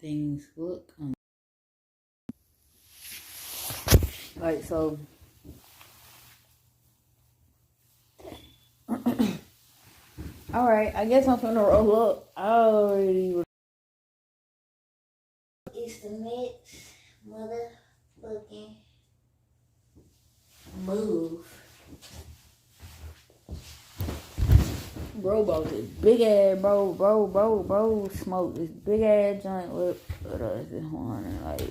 things look. Like, so. Alright, I guess I'm finna roll up. I already. It's the next motherfucking move. Bro bought this big ass bro smoked this big ass joint with us this morning. Like,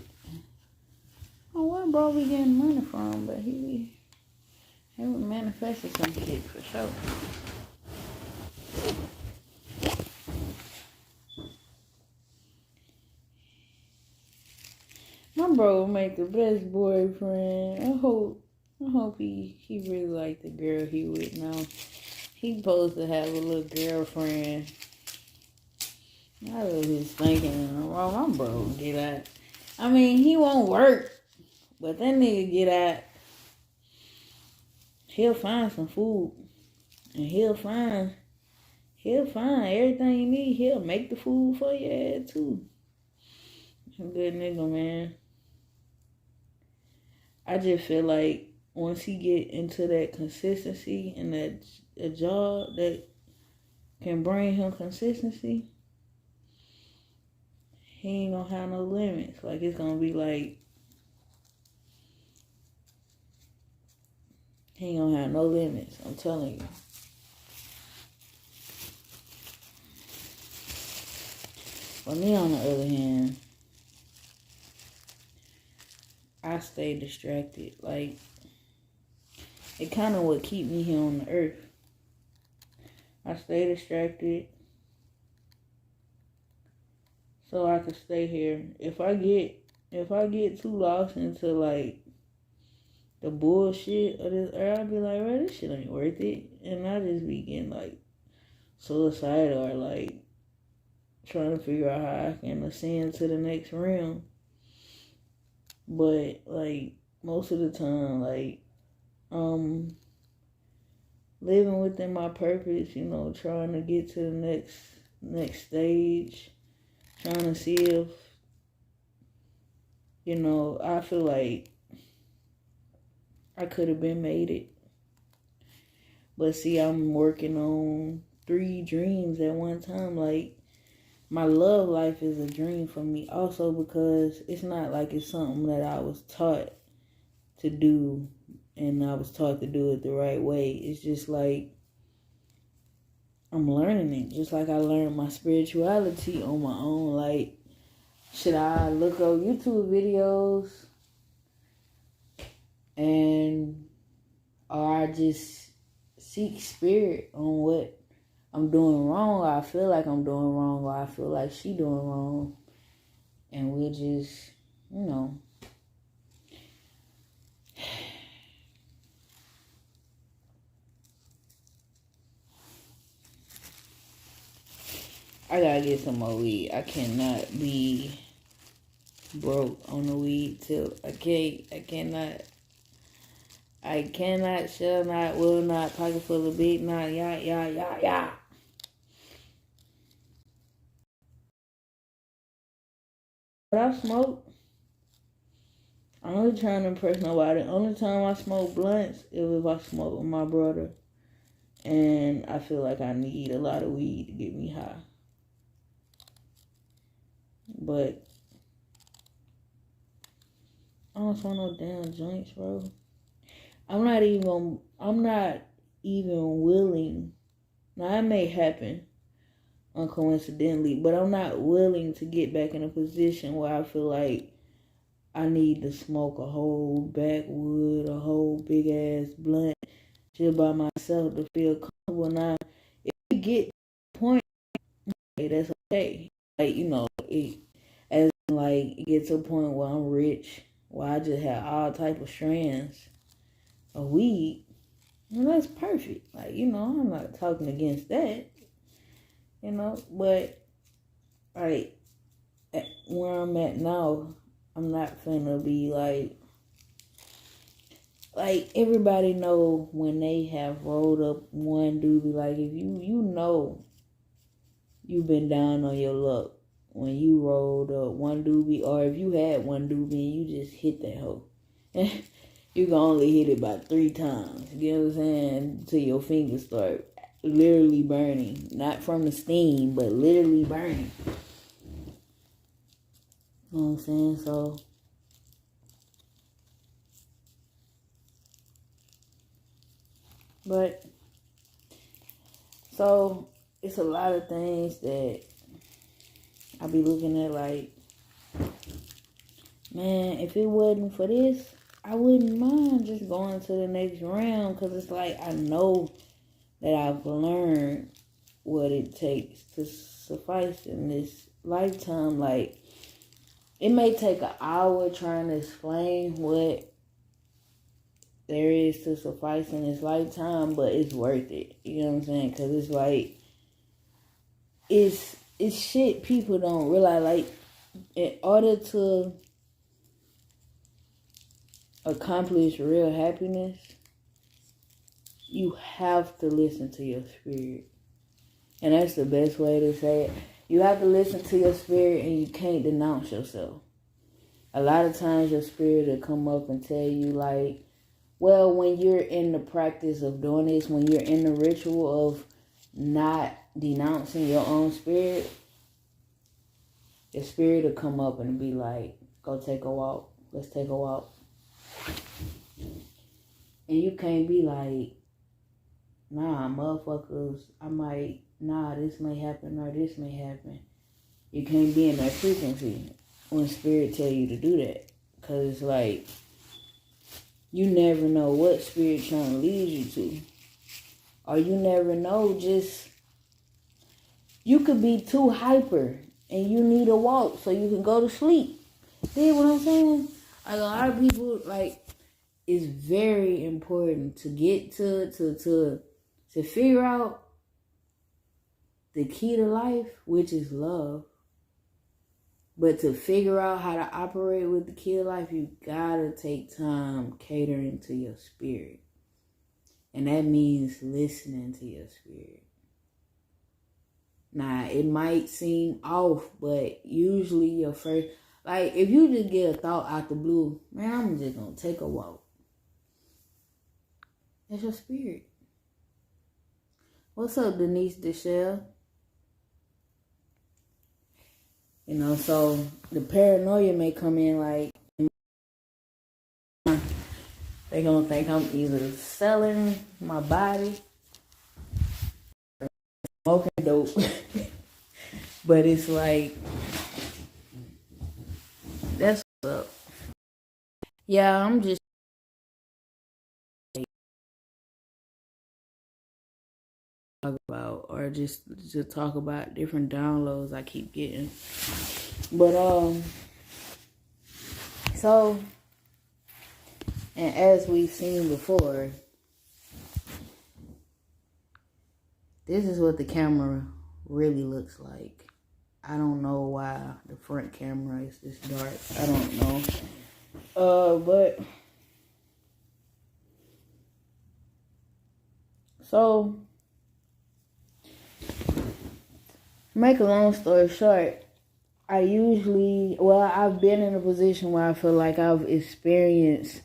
oh, where bro be getting money from? But he was manifesting some shit for sure. My bro make the best boyfriend. I hope he really like the girl he with now. He supposed to have a little girlfriend. I was just thinking, well, my bro get out. I mean, he won't work, but that nigga get out. He'll find some food, and he'll find everything you need. He'll make the food for you too. A good nigga, man. I just feel like once he get into that consistency and that a job that can bring him consistency, he ain't gonna have no limits. Like, it's gonna be like, he ain't gonna have no limits. I'm telling you. For me, on the other hand, I stay distracted. Like, it kind of would keep me here on the earth. I stay distracted so I can stay here. If I get too lost into like the bullshit of this earth, I'll be like, well, this shit ain't worth it, and I just be getting like suicidal or like trying to figure out how I can ascend to the next realm. But like most of the time, like living within my purpose, you know, trying to get to the next stage, trying to see if, you know, I feel like I could have been made it. But see, I'm working on 3 dreams at one time. Like, my love life is a dream for me also, because it's not like it's something that I was taught to do and I was taught to do it the right way. It's just like I'm learning it. Just like I learned my spirituality on my own. Like, should I look up YouTube videos or I just seek spirit on what I'm doing wrong, or I feel like I'm doing wrong, or I feel like she doing wrong, and we'll just, you know, I gotta get some more weed. I cannot be broke on the weed till I cannot, shall not, will not, pocket full of big, not, yeah. But I smoke. I'm only trying to impress nobody. The only time I smoke blunts is if I smoke with my brother. And I feel like I need a lot of weed to get me high. But I don't smoke no damn joints, bro. I'm not even willing. Now, it may happen uncoincidentally, but I'm not willing to get back in a position where I feel like I need to smoke a whole backwood, a whole big ass blunt just by myself to feel comfortable. Now, if you get to the point, that's okay. Like, you know, it gets to a point where I'm rich, where I just have all type of strands of weed, and that's perfect. Like, you know, I'm not talking against that, you know, but like where I'm at now, I'm not finna be like everybody know when they have rolled up one doobie. Like, if you know you've been down on your luck, when you rolled up one doobie, or if you had one doobie and you just hit that hoe. You can only hit it about 3 times. You know what I'm saying? Until your fingers start literally burning. Not from the steam, but literally burning. You know what I'm saying? So it's a lot of things that I be looking at like, man, if it wasn't for this, I wouldn't mind just going to the next round, because it's like I know that I've learned what it takes to suffice in this lifetime. Like, it may take an hour trying to explain what there is to suffice in this lifetime, but it's worth it. You know what I'm saying? Because it's like, it's shit people don't realize. Like, in order to accomplish real happiness, you have to listen to your spirit. And that's the best way to say it. You have to listen to your spirit, and you can't denounce yourself. A lot of times your spirit will come up and tell you like, well, when you're in the practice of doing this, when you're in the ritual of not denouncing your own spirit, your spirit will come up and be like, go take a walk. Let's take a walk. And you can't be like, nah, motherfuckers, this may happen or this may happen. You can't be in that frequency when spirit tell you to do that. Because it's like, you never know what spirit trying to lead you to. Or you never know, just, you could be too hyper and you need a walk so you can go to sleep. See what I'm saying? Like, a lot of people, like, it's very important to get to figure out the key to life, which is love. But to figure out how to operate with the key to life, you gotta take time catering to your spirit. And that means listening to your spirit. Now, it might seem off, but usually your first, like, if you just get a thought out the blue, man, I'm just gonna take a walk. That's your spirit. What's up, Denise Deshelle? You know, so the paranoia may come in like, they're gonna think I'm either selling my body or smoking dope. But it's like, that's what's up. Yeah, I'm just talk about, or just to talk about different downloads I keep getting. But so, and as we've seen before, this is what the camera really looks like. I don't know why the front camera is this dark. I don't know. But so, make a long story short, I've been in a position where I feel like I've experienced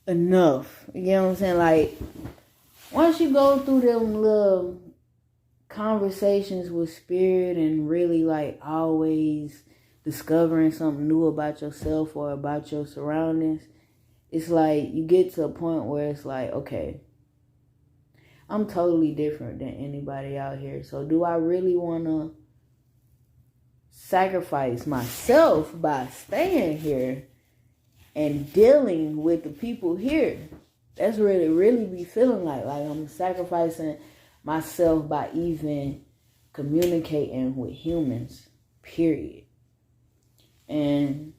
enough. You know what I'm saying? Like, once you go through them little conversations with spirit and really like always discovering something new about yourself or about your surroundings, it's like you get to a point where it's like, okay, I'm totally different than anybody out here. So do I really want to sacrifice myself by staying here and dealing with the people here? That's really be feeling like I'm sacrificing myself by even communicating with humans, period. And,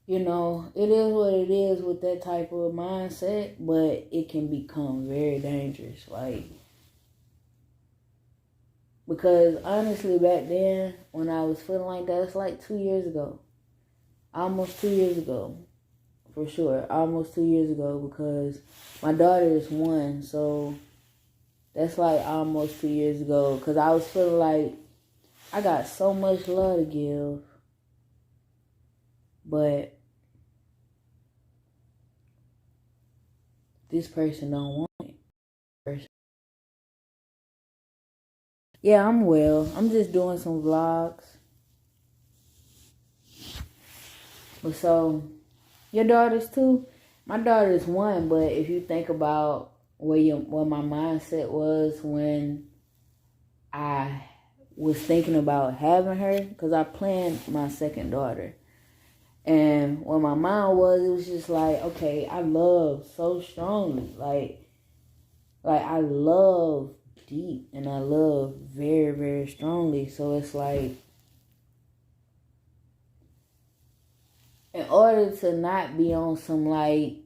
you know, it is what it is with that type of mindset, but it can become very dangerous. Like, because honestly, back then, when I was feeling like that, it's like 2 years ago. Almost 2 years ago. For sure. Almost 2 years ago, because my daughter is 1. So that's like almost 2 years ago. Because I was feeling like I got so much love to give, but this person don't want it. Yeah, I'm well. I'm just doing some vlogs. But so, your daughters too? My daughter is one, but if you think about what my mindset was when I was thinking about having her, because I planned my second daughter. And what my mind was, it was just like, okay, I love so strongly. Like I love deep and I love very, very strongly. So it's like, in order to not be on some like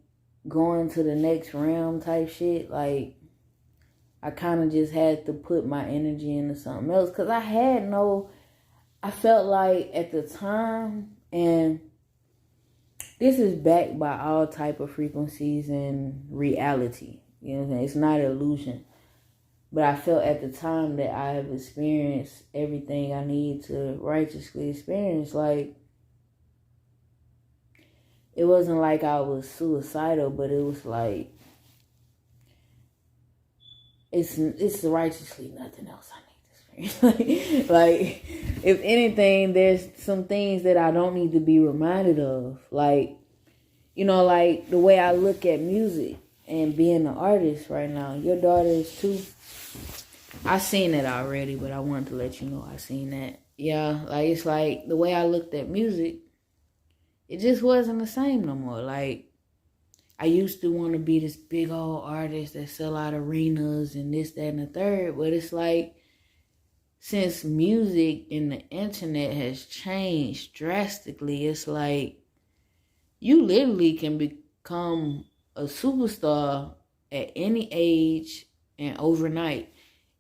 going to the next realm type shit, like I kind of just had to put my energy into something else. Because I felt like at the time, and this is backed by all type of frequencies and reality. You know what I'm saying? It's not an illusion. But I felt at the time that I have experienced everything I need to righteously experience. Like, it wasn't like I was suicidal, but it was like, it's righteously nothing else I need to experience. like, if anything, there's some things that I don't need to be reminded of. Like, you know, like the way I look at music and being an artist right now. Your daughter is too. I seen it already, but I wanted to let you know I seen that. Yeah, like it's like the way I looked at music, it just wasn't the same no more. Like, I used to want to be this big old artist that sell out arenas and this, that, and the third. But it's like, since music and the internet has changed drastically, it's like you literally can become a superstar at any age and overnight.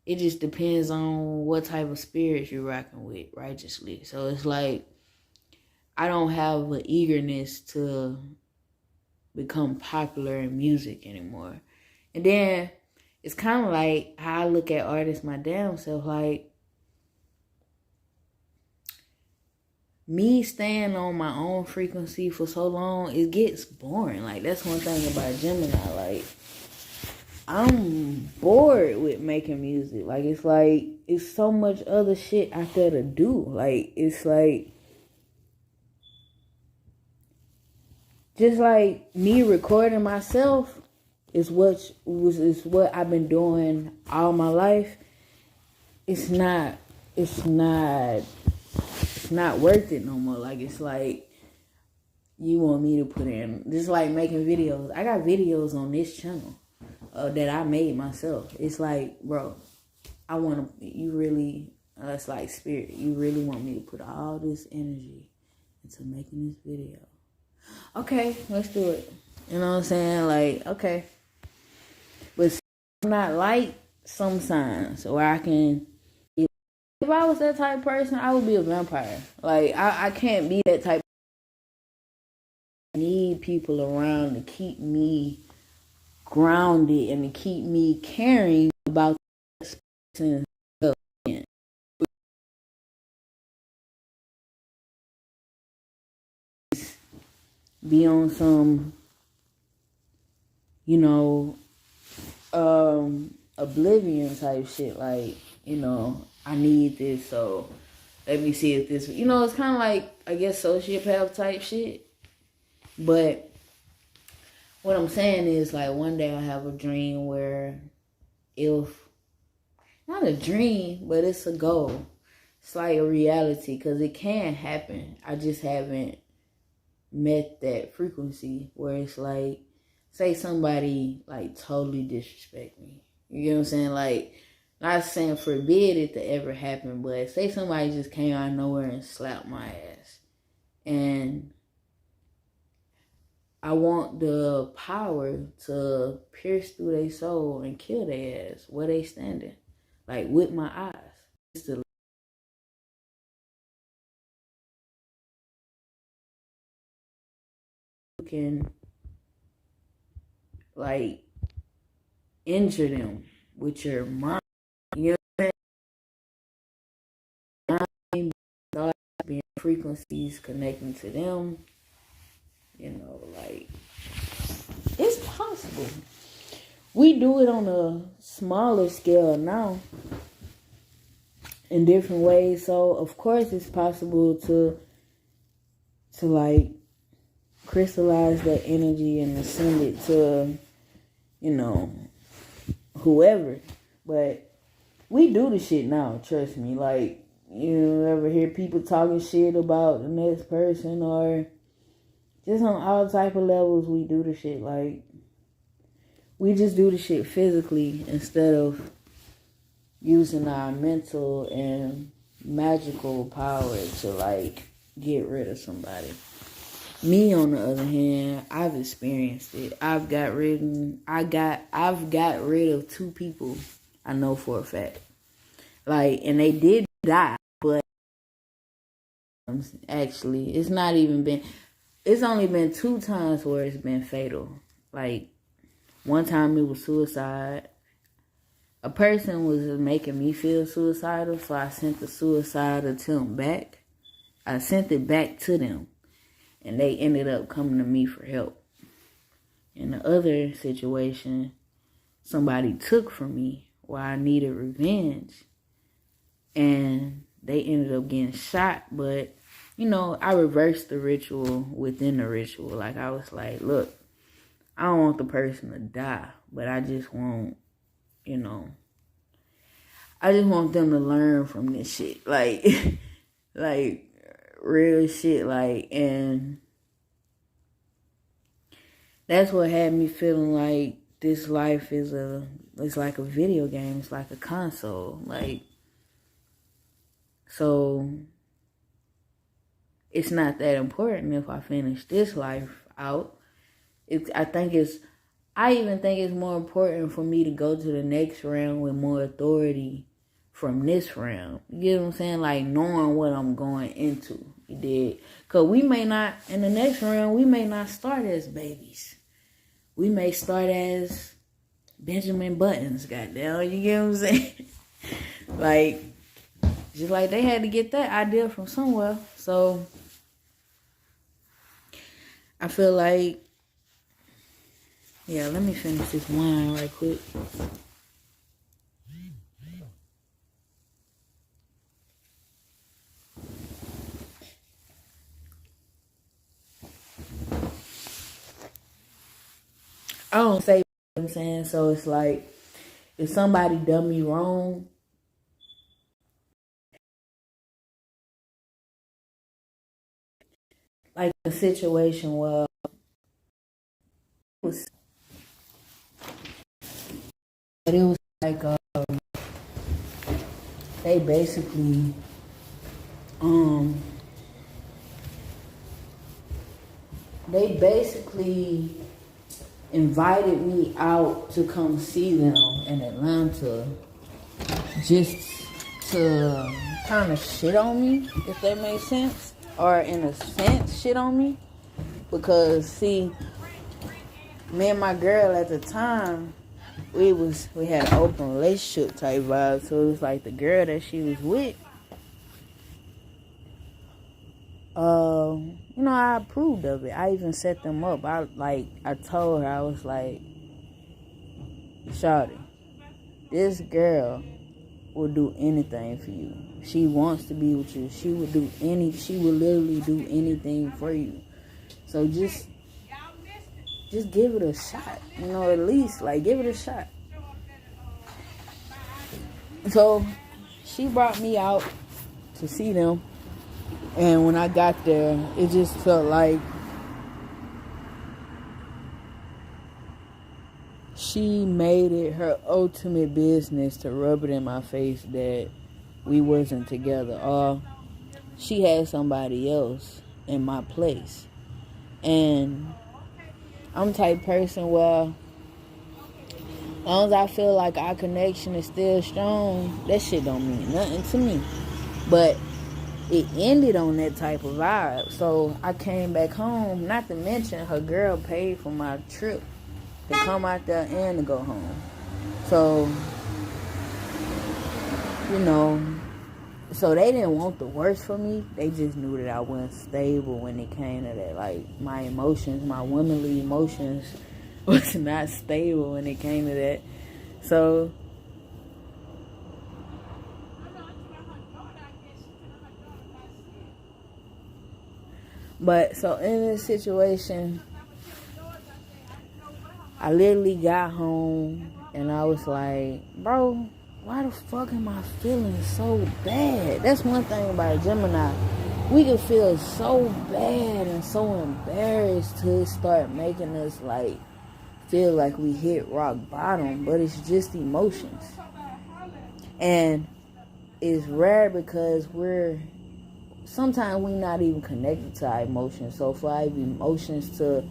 It just depends on what type of spirits you're rocking with righteously. So it's like, I don't have an eagerness to become popular in music anymore. And then it's kind of like how I look at artists my damn self. Like, me staying on my own frequency for so long, it gets boring. Like, that's one thing about Gemini. Like, I'm bored with making music. Like, it's so much other shit I gotta do. Like, it's like, just like me recording myself is what I've been doing all my life. It's not worth it no more. Like, it's like, you want me to put in, just like making videos. I got videos on this channel that I made myself. It's like, bro, you really, it's like spirit, you really want me to put all this energy into making this video. Okay, let's do it. You know what I'm saying? Like, okay. But I'm not like some signs where I can, if I was that type of person, I would be a vampire. Like, I can't be that type. I need people around to keep me grounded and to keep me caring about this person. Be on some, you know, oblivion type shit. Like, you know, I need this, so let me see if this, you know, it's kind of like, I guess, sociopath type shit. But what I'm saying is, like, one day I have a dream where, if not a dream, but it's a goal. It's like a reality, because it can happen. I just haven't met that frequency where it's like, say somebody like totally disrespect me. You know what I'm saying? Like, not saying forbid it to ever happen, but say somebody just came out of nowhere and slapped my ass. And I want the power to pierce through their soul and kill their ass where they standing. Like, with my eyes. Just to can, like, injure them with your mind. You know what I'm saying? being frequencies connecting to them. You know, like, it's possible. We do it on a smaller scale now in different ways. So, of course, it's possible to like, crystallize that energy and to send it to, you know, whoever. But we do the shit now, trust me. Like, you ever hear people talking shit about the next person, or just on all type of levels, we do the shit. Like, we just do the shit physically instead of using our mental and magical power to, like, get rid of somebody. Me, on the other hand, I've experienced it. I've got rid of 2 people I know for a fact. Like, and they did die, but actually, it's only been 2 times where it's been fatal. Like, one time it was suicide. A person was making me feel suicidal, so I sent the suicide attempt back. I sent it back to them, and they ended up coming to me for help. In the other situation, somebody took from me while I needed revenge, and they ended up getting shot. But, you know, I reversed the ritual within the ritual. Like, I was like, look, I don't want the person to die, but I just want, you know, I just want them to learn from this shit. Like, like, real shit. Like, and that's what had me feeling like this life it's like a video game. It's like a console. Like, so it's not that important if I finish this life out. I even think it's more important for me to go to the next round with more authority from this round. You get what I'm saying? Like, knowing what I'm going into. You did. Because we may not, in the next round, we may not start as babies. We may start as Benjamin Buttons, goddamn. You get what I'm saying? Like, just like they had to get that idea from somewhere. So, I feel like, yeah, let me finish this wine right quick. I don't say what I'm saying, so it's like, if somebody done me wrong, like a situation where it was like, they basically, invited me out to come see them in Atlanta, just to kind of shit on me, if that makes sense. Or in a sense, shit on me. Because, see, me and my girl at the time, we had an open relationship type vibe. So it was like the girl that she was with, you know, I approved of it. I even set them up. I told her, I was like, shawty, this girl will do anything for you. She wants to be with you. She would literally do anything for you. So just give it a shot. You know, at least, like, give it a shot. So she brought me out to see them. And when I got there, it just felt like she made it her ultimate business to rub it in my face that we wasn't together. Or she had somebody else in my place. And I'm the type of person where, as long as I feel like our connection is still strong, that shit don't mean nothing to me. But it ended on that type of vibe. So I came back home. Not to mention, her girl paid for my trip to come out there and to go home. So, you know, So they didn't want the worst for me. They just knew that I wasn't stable when it came to that. Like, my emotions, my womanly emotions was not stable when it came to that. So in this situation, I literally got home and I was like, bro, why the fuck am I feeling so bad? That's one thing about a Gemini. We can feel so bad and so embarrassed till it start making us like feel like we hit rock bottom, but it's just emotions. And it's rare because sometimes we're not even connected to our emotions. So for our emotions to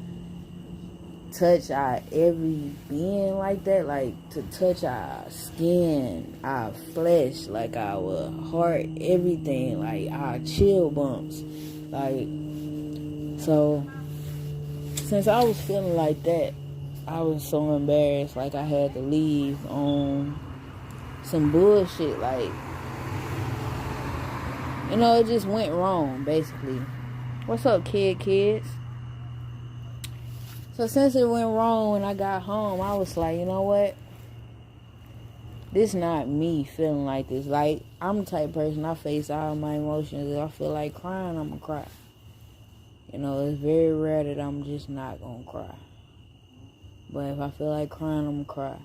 touch our every being like that, like to touch our skin, our flesh, like our heart, everything, like our chill bumps, like, so since I was feeling like that, I was so embarrassed, like I had to leave on some bullshit, like, it just went wrong, basically. What's up, kids? So since it went wrong when I got home, I was like, you know what? This not me feeling like this. Like, I'm the type of person, I face all my emotions. If I feel like crying, I'm going to cry. It's very rare that I'm just not going to cry. But if I feel like crying, I'm going to cry.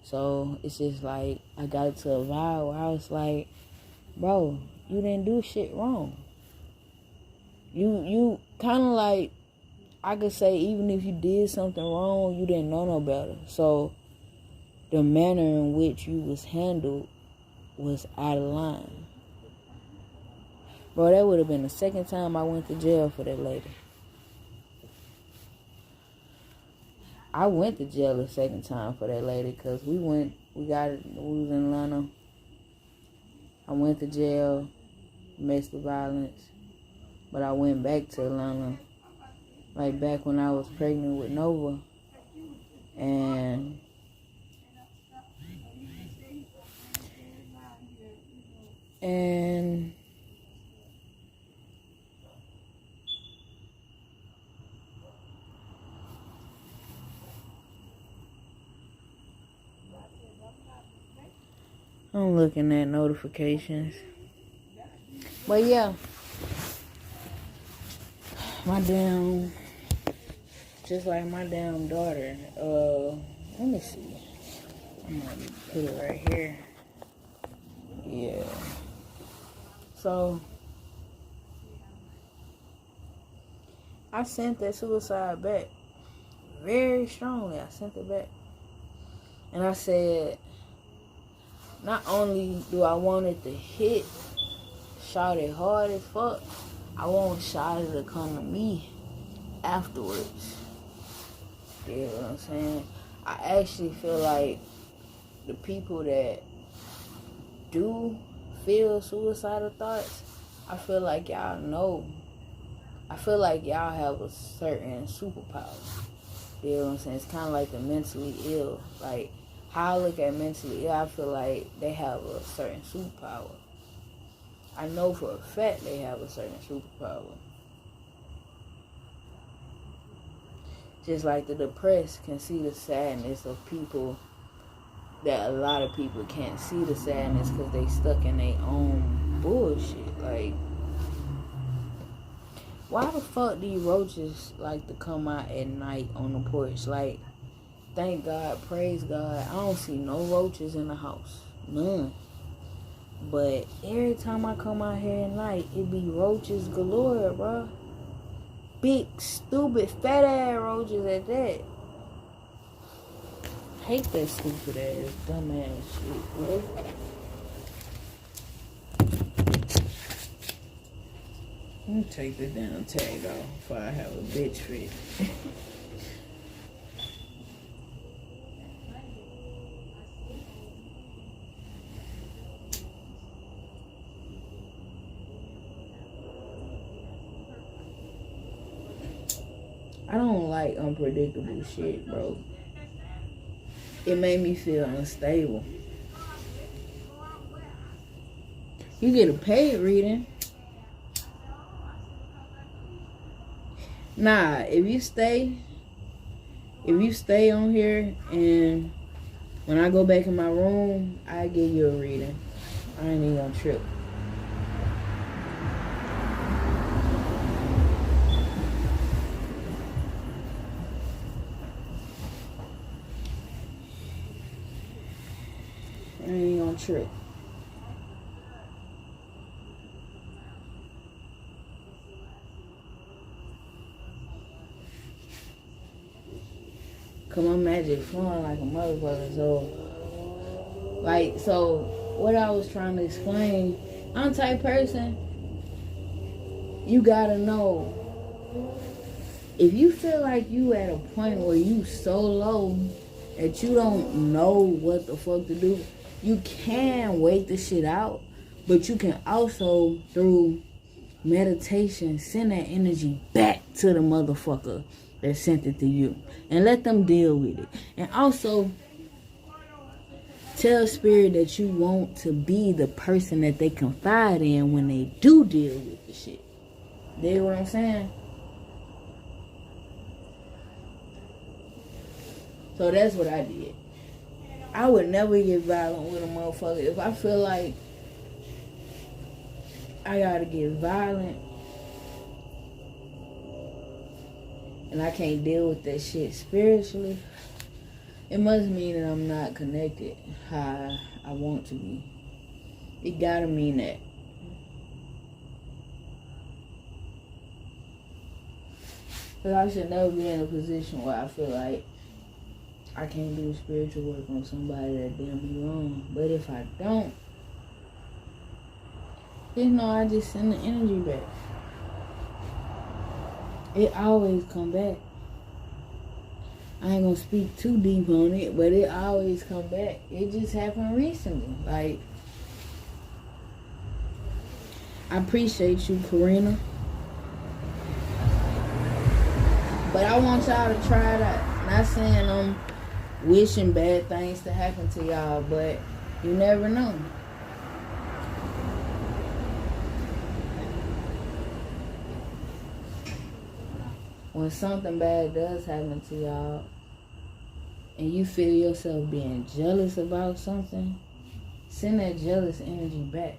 So it's just like, I got to a vibe where I was like, bro, you didn't do shit wrong. You kind of like, I could say even if you did something wrong, you didn't know no better. So the manner in which you was handled was out of line. Bro, that would have been the second time I went to jail for that lady. I went to jail the second time for that lady because we was in Atlanta. I went to jail, domestic violence, but I went back to Atlanta, like back when I was pregnant with Nova, and I'm looking at notifications. But yeah, just like my damn daughter, let me see. I'm gonna put it right here. Yeah. So, I sent that suicide back. Very strongly, I sent it back. And I said, not only do I want it to hit Shawty hard as fuck, I want Shawty to come to me afterwards. You know what I'm saying? I actually feel like the people that do feel suicidal thoughts, I feel like y'all know. I feel like y'all have a certain superpower. You know what I'm saying? It's kind of like the mentally ill. Like, how I look at mentally ill, I feel like they have a certain superpower. I know for a fact they have a certain superpower. Just like the depressed can see the sadness of people that a lot of people can't see the sadness because they stuck in their own bullshit. Like, why the fuck these roaches like to come out at night on the porch? Like, thank God, praise God, I don't see no roaches in the house. None. But every time I come out here at night, it be roaches galore, bro. Big, stupid, fat ass roaches at that. Hate that stupid ass, dumb ass shit, bro. Let me take the damn tag off before I have a bitch fit. I don't like unpredictable shit, bro. It made me feel unstable. You get a paid reading. Nah, if you stay on here and when I go back in my room, I give you a reading. I ain't even gonna trip. I ain't gonna trip. Cause my magic flowing like a motherfucker. So what I was trying to explain, I'm the type person, you gotta know, if you feel like you at a point where you so low that you don't know what the fuck to do, you can wait the shit out, but you can also, through meditation, send that energy back to the motherfucker that sent it to you and let them deal with it. And also tell spirit that you want to be the person that they confide in when they do deal with the shit. You know what I'm saying? So that's what I did. I would never get violent with a motherfucker. If I feel like I gotta get violent and I can't deal with that shit spiritually, it must mean that I'm not connected how I want to be. It gotta mean that. Because I should never be in a position where I feel like I can't do spiritual work on somebody that did me wrong. But if I don't, just know I just send the energy back. It always come back. I ain't gonna speak too deep on it, but it always come back. It just happened recently. Like, I appreciate you, Karina. But I want y'all to try that. Not saying I'm wishing bad things to happen to y'all, but you never know. When something bad does happen to y'all and you feel yourself being jealous about something, send that jealous energy back.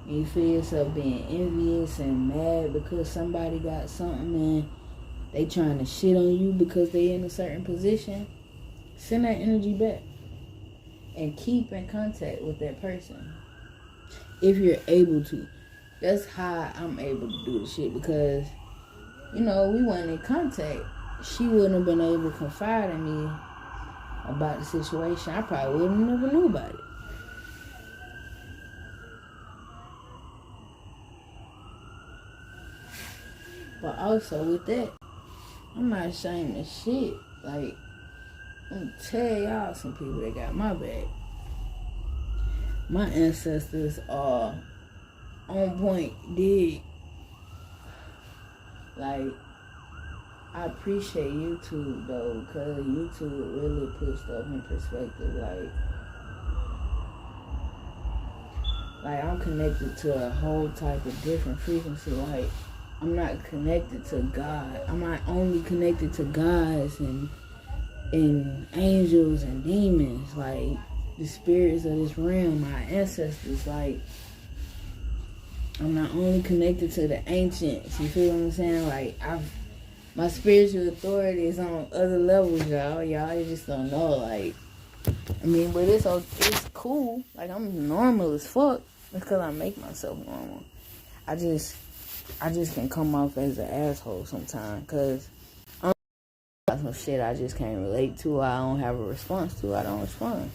And you feel yourself being envious and mad because somebody got something and they trying to shit on you because they in a certain position, send that energy back. And keep in contact with that person. If you're able to. That's how I'm able to do the shit because, we weren't in contact. She wouldn't have been able to confide in me about the situation. I probably wouldn't have never knew about it. But also with that, I'm not ashamed of shit. Like, I'm gonna tell y'all some people that got my back. My ancestors are on point, dig. Like, I appreciate YouTube though, because YouTube really puts stuff in perspective. Like I'm connected to a whole type of different frequency. Like, I'm not connected to God. I'm not only connected to gods and angels and demons, like the spirits of this realm, my ancestors. Like, I'm not only connected to the ancients. You feel what I'm saying? Like, my spiritual authority is on other levels, y'all. Y'all just don't know. Like, but it's cool. Like, I'm normal as fuck. It's because I make myself normal. I just can come off as an asshole sometimes because I'm some shit I just can't relate to. I don't have a response to. I don't respond.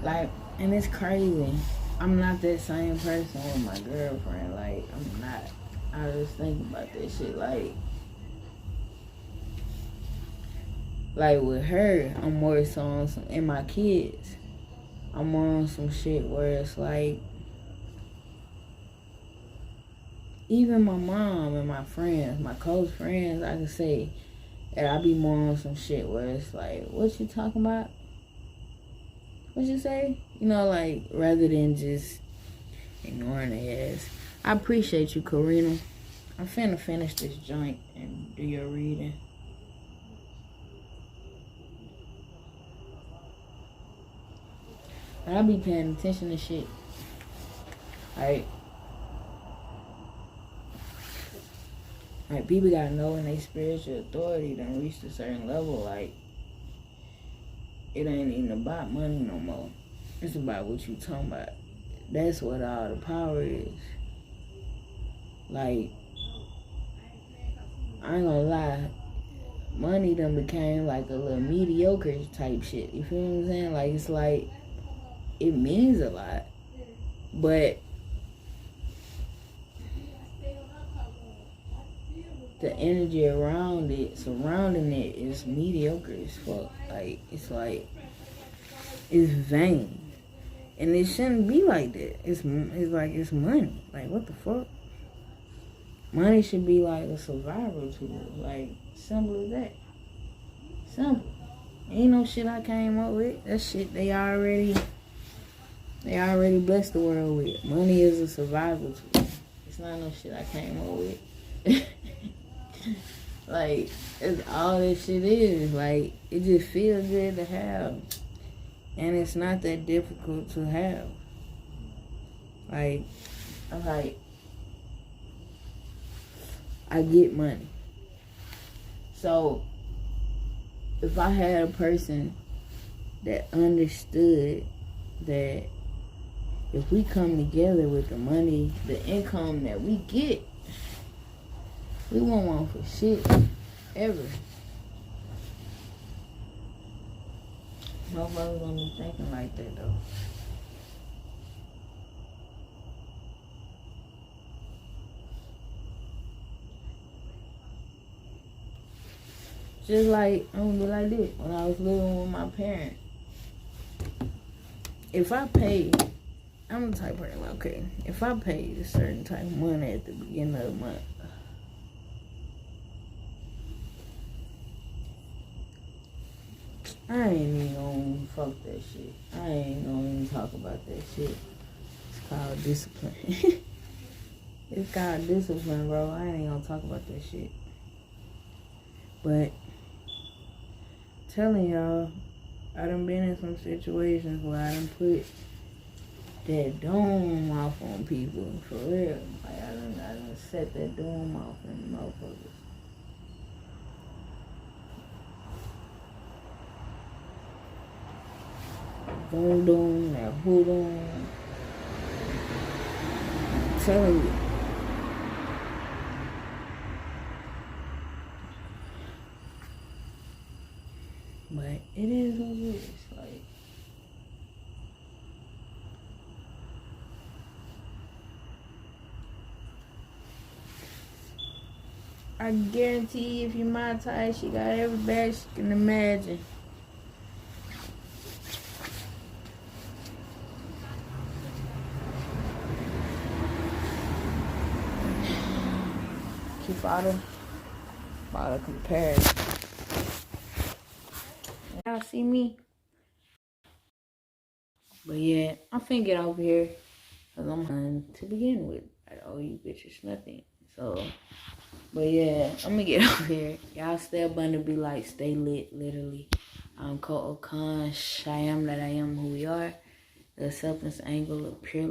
Like, and it's crazy. I'm not that same person with my girlfriend. Like, I'm not. I just think about that shit. Like with her, I'm more so on some, and my kids, I'm more on some shit where it's like, even my mom and my friends, my close friends, I can say that I be more on some shit where it's like, what you talking about? What you say? You know, like, rather than just ignoring their ass. I appreciate you, Karina. I'm finna finish this joint and do your reading. But I be paying attention to shit. Like people gotta know when they spiritual authority done reached a certain level, like, it ain't even about money no more. It's about what you talking about. That's what all the power is. Like, I ain't gonna lie, money done became like a little mediocre type shit. You feel what I'm saying? Like, it's like, it means a lot, but the energy around it, surrounding it, is mediocre as fuck. Like, it's vain. And it shouldn't be like that. It's like, it's money. Like, what the fuck? Money should be like a survival tool. Like, simple as that. Simple. Ain't no shit I came up with. That shit they already blessed the world with. Money is a survival tool. It's not no shit I came up with. Like, it's all this shit is. Like, it just feels good to have. And it's not that difficult to have. Like, I get money. So, if I had a person that understood that if we come together with the money, the income that we get, we won't want for shit ever. Motherfuckers don't be thinking like that though. Just like, I'm gonna be like this. When I was living with my parents, if I paid, I'm the type of person, okay, if I paid a certain type of money at the beginning of the month, I ain't even gonna fuck that shit. I ain't gonna even talk about that shit. It's called discipline. It's called discipline, bro. I ain't gonna talk about that shit. But telling y'all, I done been in some situations where I done put that dome off on people, for real. Like, I done set that dome off on motherfuckers. Boom, that hoodoo. I'm telling you. But it is what it is. Like, I guarantee if you're my type, she got every bag she can imagine. Keep all the comparison. Y'all see me? But yeah, I'm finna get over here. Because I'm done to begin with. I owe you bitches nothing. So, but yeah, I'm gonna get over here. Y'all stay abundant, be like, stay lit, literally. I'm Ko Okan, I am that I am who we are. The acceptance angle of pure life.